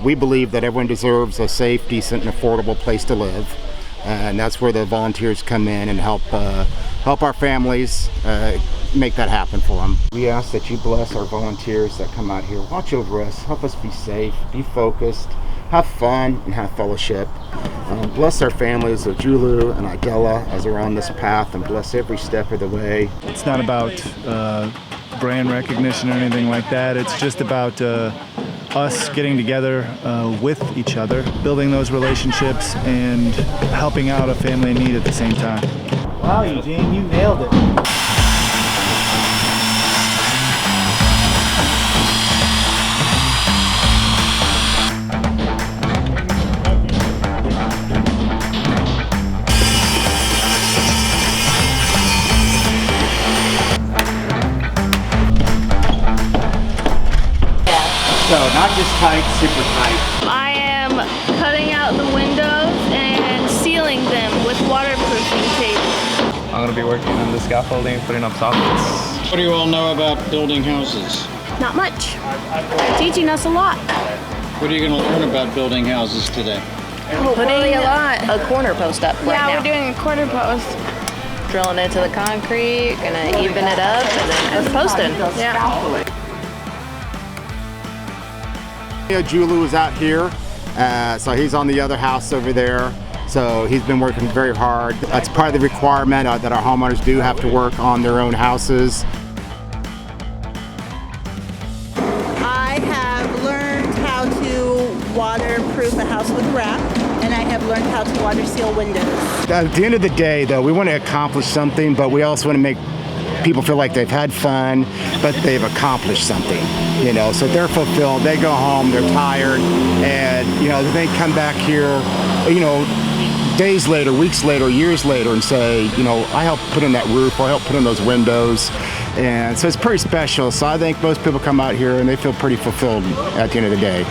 We believe that everyone deserves a safe, decent, and affordable place to live. And that's where the volunteers come in and help our families make that happen for them. We ask that you bless our volunteers that come out here. Watch over us, help us be safe, be focused, have fun, and have fellowship. Bless our families of Julu and Idella as they're on this path, and bless every step of the way. It's not about brand recognition or anything like that. It's just about us getting together with each other, building those relationships, and helping out a family in need at the same time. Wow, Eugene, you nailed it. So not just tight, super tight. I am cutting out the windows and sealing them with waterproofing tape. I'm going to be working on the scaffolding, putting up sockets. What do you all know about building houses? Not much. They're teaching us a lot. What are you going to learn about building houses today? Putting a corner post up right now. We're doing a quarter post. Drilling into the concrete, gonna even it up, and then it's posting. Yeah. Julu is out here, so he's on the other house over there. So he's been working very hard. That's part of the requirement that our homeowners do have to work on their own houses. I have learned how to waterproof a house with wrap, and I have learned how to water seal windows. At the end of the day, though, we want to accomplish something, but we also want to make people feel like they've had fun, but they've accomplished something, so they're fulfilled. They go home, they're tired, and they come back here, days later, weeks later, years later, and say, I helped put in that roof, or I helped put in those windows, and so it's pretty special. So I think most people come out here and they feel pretty fulfilled at the end of the day.